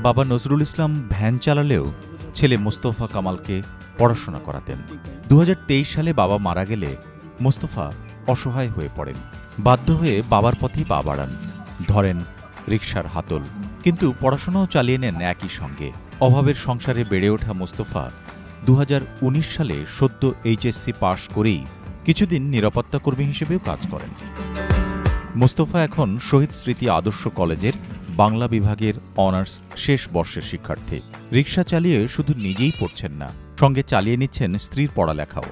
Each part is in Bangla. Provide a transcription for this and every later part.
বাবা নজরুল ইসলাম ভ্যান চালালেও ছেলে মোস্তফা কামালকে পড়াশোনা করাতেন। 2023 সালে বাবা মারা গেলে মোস্তফা অসহায় হয়ে পড়েন। বাধ্য হয়ে বাবার পথেই পা বাড়ান, ধরেন রিকশার হাতল, কিন্তু পড়াশোনাও চালিয়ে নেন একই সঙ্গে। অভাবের সংসারে বেড়ে ওঠা মোস্তফা 2019 সালে সদ্য এইচএসসি পাশ করেই কিছুদিন নিরাপত্তা কর্মী হিসেবেও কাজ করেন। মোস্তফা এখন শহীদ স্মৃতি আদর্শ কলেজের বাংলা বিভাগের অনার্স শেষ বর্ষের শিক্ষার্থী। রিকশা চালিয়ে শুধু নিজেই পড়ছেন না, সঙ্গে চালিয়ে নিচ্ছেন স্ত্রীর পড়ালেখাও।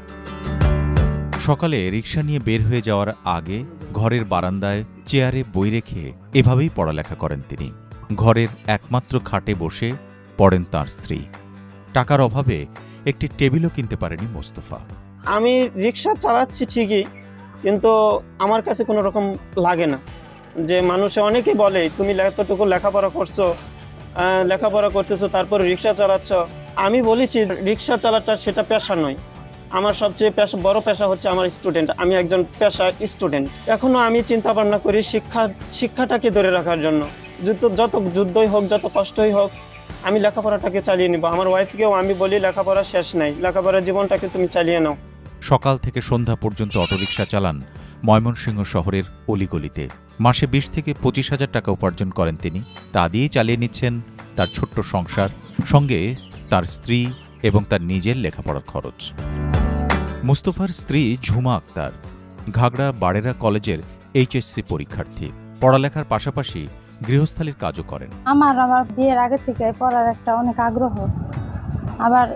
সকালে রিকশা নিয়ে বের হয়ে যাওয়ার আগে ঘরের বারান্দায় চেয়ারে বই রেখে এভাবেই পড়ালেখা করেন তিনি। ঘরের একমাত্র খাটে বসে পড়েন তাঁর স্ত্রী। টাকার অভাবে একটি টেবিলও কিনতে পারেনি মোস্তফা। আমি রিকশা চালাচ্ছি ঠিকই, কিন্তু আমার কাছে কোনো রকম লাগে না। যে মানুষে অনেকে বলে তুমি এতটুকু লেখাপড়া করতেছো তারপরে রিকশা চালাচ্ছ। আমি বলেছি রিকশা চালাটা সেটা পেশা নয়। আমার সবচেয়ে বড় পেশা হচ্ছে আমার স্টুডেন্ট। আমি একজন পেশা স্টুডেন্ট। এখনো আমি চিন্তা ভাবনা করি শিক্ষাটাকে ধরে রাখার জন্য। যত যুদ্ধই হোক, যত কষ্টই হোক, আমি লেখাপড়াটাকে চালিয়ে নিব। আমার ওয়াইফকেও আমি বলি লেখাপড়া শেষ নাই, লেখাপড়ার জীবনটাকে তুমি চালিয়ে নাও। সকাল থেকে সন্ধ্যা পর্যন্ত অটোরিকশা চালান ময়মনসিংহ শহরের অলিগলিতে। মাসে 20 থেকে 25,000 টাকা উপার্জন করেন তিনি। তা দিয়েই চালিয়ে নিচ্ছেন তার ছোট্ট সংসার, সঙ্গে তার স্ত্রী এবং তার নিজের লেখাপড়ার খরচ। মোস্তফার স্ত্রী ঝুমা আক্তার ঘাগড়া বাড়েরা কলেজের এইচএসসি পরীক্ষার্থী। পড়ালেখার পাশাপাশি গৃহস্থালির কাজও করেন। আমার বিয়ের আগে থেকে পড়ার একটা অনেক আগ্রহ। আবার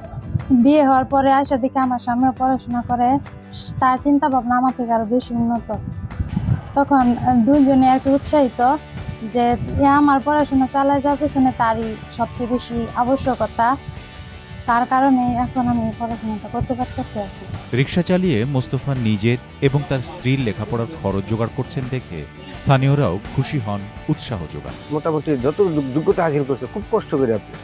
বিয়ে হওয়ার পরে আসা দিকে আমার স্বামীও পড়াশোনা করে, তার চিন্তা ভাবনা আমার থেকে আরো বেশি উন্নত। তখন দুজনে আর কি উৎসাহিত যে আমার পড়াশোনা চালায় যাওয়ার পেছনে তারই সবচেয়ে বেশি আবশ্যকতা। তার কারণে এখন আমি পড়াশোনাটা করতে পারতেছি। রিকশা চালিয়ে মোস্তফা নিজের এবং তার স্ত্রীর লেখাপড়ার খরচ জোগাড় করছেন দেখে স্থানীয়রাও খুশি হন, উৎসাহ যোগান। মোটামুটি যত যোগ্যতা হাসিল করছে, খুব কষ্ট করে আপনি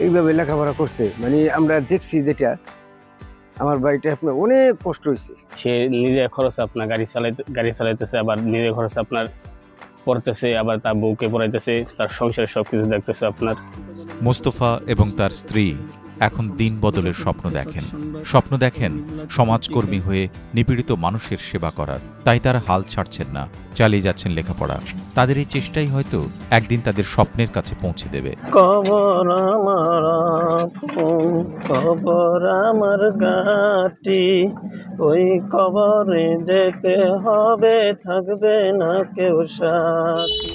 এইভাবে লেখাপড়া করছে। মানে আমরা দেখছি যেটা আমার বাড়িটা আপনার অনেক কষ্ট হয়েছে। সে নিজের খরচে আপনার গাড়ি চালাইতেছে, আবার নিজের খরচে আপনার পড়তেছে, আবার তার বউকে পড়াইতেছে, তার সংসারের সবকিছু দেখতেছে আপনার। মোস্তফা এবং তার স্ত্রী এখন দিন বদলের স্বপ্ন দেখেন সমাজকর্মী হয়ে নিপীড়িত মানুষের সেবা করার। তাই তারা হাল ছাড়ছেন না, চালিয়ে যাচ্ছেন লেখাপড়া। তাদের এই চেষ্টাই হয়তো একদিন তাদের স্বপ্নের কাছে পৌঁছে দেবে। কবর আমার গাটি, ওই কবরে যেতে হবে, থাকবে না কেউ সাথী।